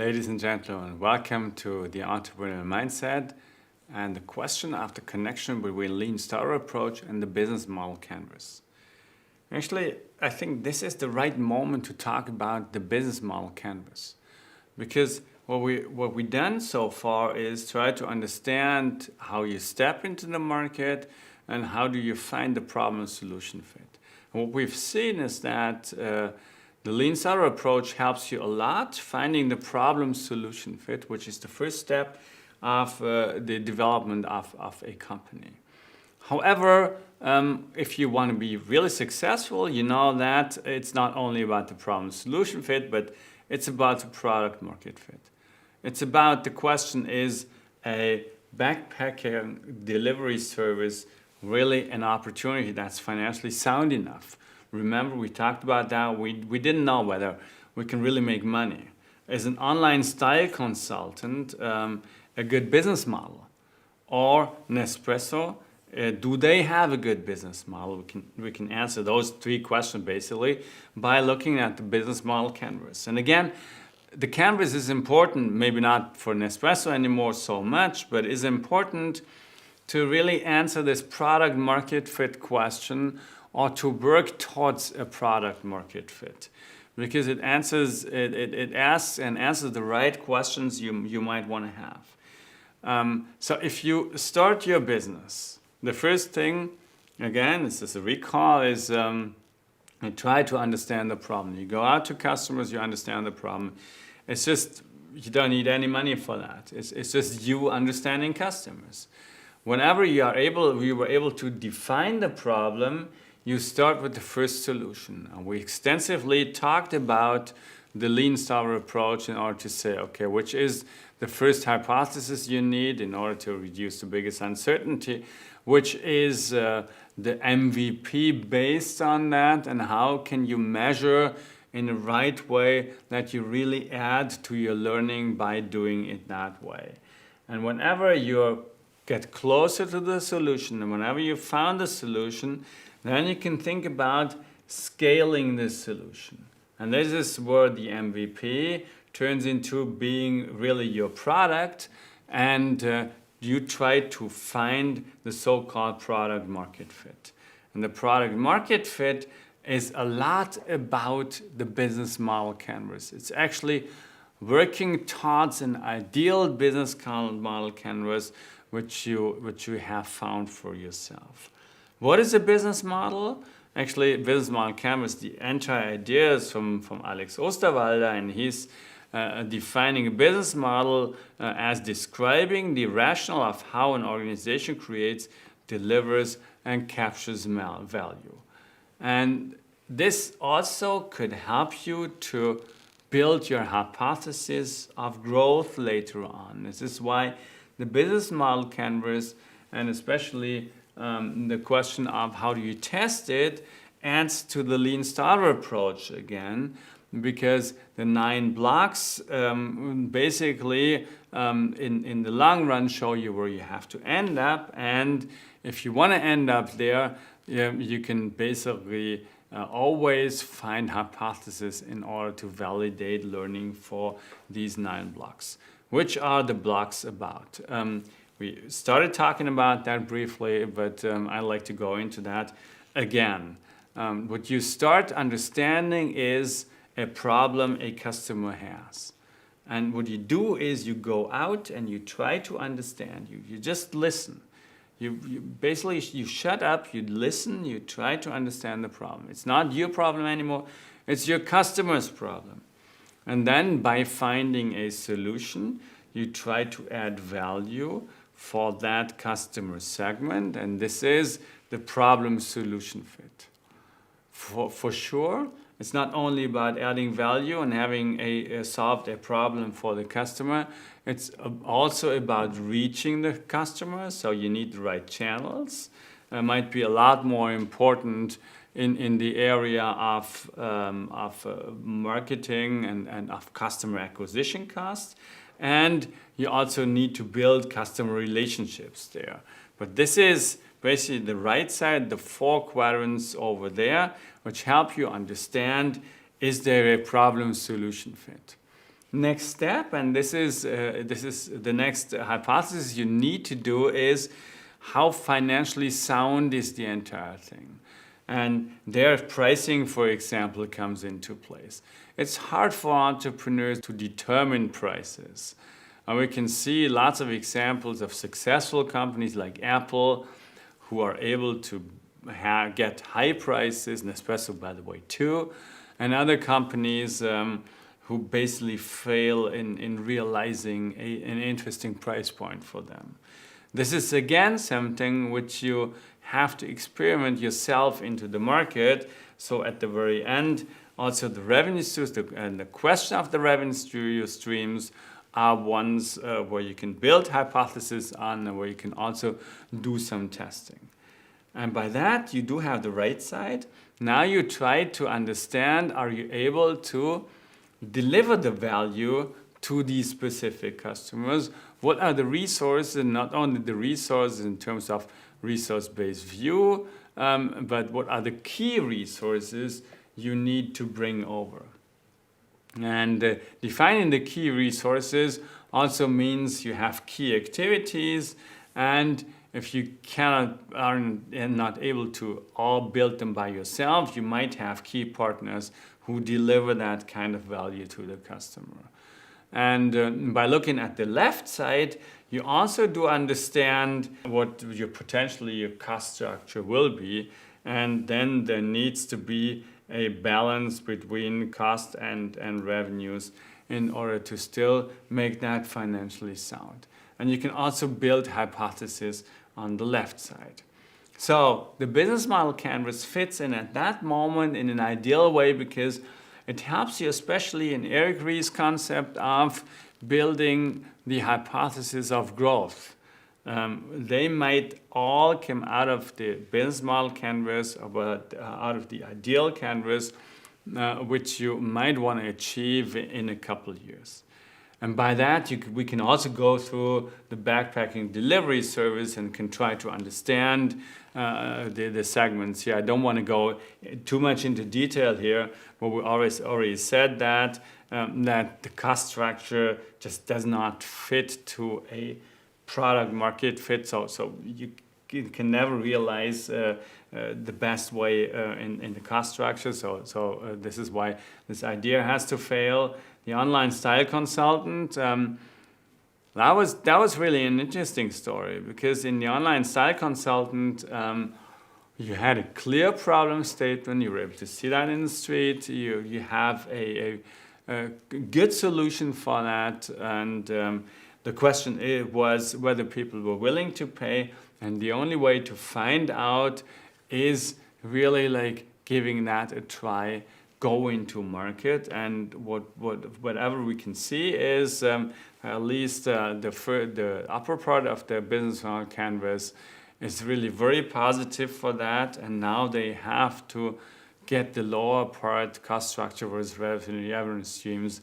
Ladies and gentlemen, welcome to the Entrepreneurial Mindset and the question of the connection between Lean Startup approach and the business model canvas. Actually, I think this is the right moment to talk about the business model canvas, because what we've done so far is try to understand how you step into the market and how do you find the problem solution fit. And what we've seen is that the Lean Startup approach helps you a lot finding the problem solution fit, which is the first step of the development of a company. However, if you want to be really successful, you know that it's not only about the problem solution fit, but it's about the product market fit. It's about the question, is a backpacking delivery service really an opportunity that's financially sound enough? Remember, we talked about that. We didn't know whether we can really make money. Is an online style consultant a good business model? Or Nespresso, do they have a good business model? We can answer those three questions basically by looking at the business model canvas. And again, the canvas is important, maybe not for Nespresso anymore so much, but is important to really answer this product market fit question, or to work towards a product market fit, because it asks and answers the right questions you might want to have. So if you start your business, the first thing, again, this is a recall, is you try to understand the problem. You go out to customers, you understand the problem. It's just, you don't need any money for that. It's just you understanding customers. Whenever you were able to define the problem, you start with the first solution. And we extensively talked about the Lean Startup approach in order to say, okay, which is the first hypothesis you need in order to reduce the biggest uncertainty, which is the MVP based on that, and how can you measure in the right way that you really add to your learning by doing it that way. And whenever you get closer to the solution, and whenever you found the solution, then you can think about scaling this solution. And this is where the MVP turns into being really your product, and you try to find the so-called product market fit. And the product market fit is a lot about the business model canvas. It's actually working towards an ideal business model canvas which you have found for yourself. What is a business model? Actually, business model canvas, the entire idea is from Alex Osterwalder, and he's defining a business model as describing the rationale of how an organization creates, delivers, and captures value. And this also could help you to build your hypothesis of growth later on. This is why the business model canvas, and especially the question of how do you test it, adds to the Lean Startup approach again, because the 9 blocks basically in the long run show you where you have to end up, and if you want to end up there, you can basically always find hypotheses in order to validate learning for these 9 blocks. Which are the blocks about? We started talking about that briefly, but I'd like to go into that again. What you start understanding is a problem a customer has. And what you do is you go out and you try to understand. You just listen. You basically shut up, you listen, you try to understand the problem. It's not your problem anymore, it's your customer's problem. And then by finding a solution, you try to add value for that customer segment, and this is the problem solution fit. For sure, it's not only about adding value and having solved a problem for the customer, it's also about reaching the customer, so you need the right channels. It might be a lot more important in the area of marketing and of customer acquisition costs. And you also need to build customer relationships there. But this is basically the right side, the 4 quadrants over there, which help you understand, is there a problem solution fit? Next step, and this is the next hypothesis you need to do, is how financially sound is the entire thing. And there pricing, for example, comes into place. It's hard for entrepreneurs to determine prices. And we can see lots of examples of successful companies like Apple who are able to get high prices, Nespresso, by the way, too, and other companies who basically fail in realizing an interesting price point for them. This is again something which you have to experiment yourself into the market. So at the very end, also the revenue streams and the question of the revenue streams are ones where you can build hypotheses on and where you can also do some testing. And by that, you do have the right side. Now you try to understand, are you able to deliver the value to these specific customers? What are the resources, not only the resources in terms of resource-based view, but what are the key resources you need to bring over? And defining the key resources also means you have key activities, and if you are not able to all build them by yourself, you might have key partners who deliver that kind of value to the customer. And by looking at the left side, you also do understand what your cost structure will be, and then there needs to be a balance between cost and revenues in order to still make that financially sound. And you can also build hypotheses on the left side. So the business model canvas fits in at that moment in an ideal way because it helps you, especially in Eric Ries's concept of building the hypothesis of growth. They might all come out of the business model canvas, but out of the ideal canvas, which you might want to achieve in a couple of years. And by that, we can also go through the backpacking delivery service and can try to understand the segments here. I don't want to go too much into detail here, but we already said that the cost structure just does not fit to a product market fit. So you can never realize the best way in the cost structure. So this is why this idea has to fail. The online style consultant, that was really an interesting story, because in the online style consultant, you had a clear problem statement. You were able to see that in the street. You have a good solution for that, and the question was whether people were willing to pay. And the only way to find out is really like giving that a try. Go into market, and whatever we can see is at least the upper part of the business model canvas is really very positive for that, and now they have to get the lower part, cost structure versus revenue streams,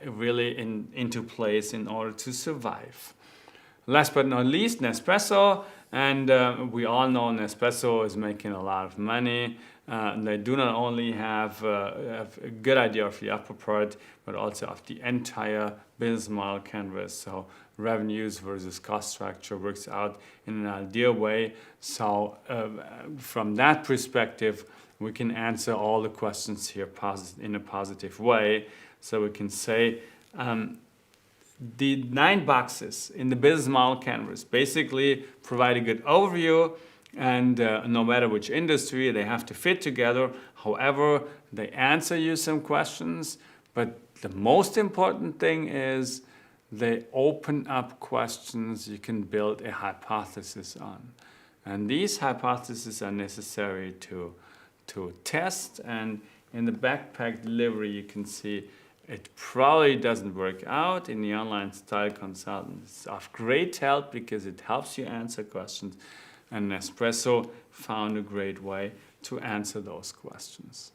really into place in order to survive. Last but not least, Nespresso, and we all know Nespresso is making a lot of money. They do not only have a good idea of the upper part, but also of the entire business model canvas. So revenues versus cost structure works out in an ideal way. So from that perspective, we can answer all the questions here in a positive way. So we can say the 9 boxes in the business model canvas basically provide a good overview. And no matter which industry, they have to fit together. However, they answer you some questions. But the most important thing is they open up questions you can build a hypothesis on. And these hypotheses are necessary to test. And in the backpack delivery, you can see it probably doesn't work out. In the online style consultant, it's of great help because it helps you answer questions. And Nespresso found a great way to answer those questions.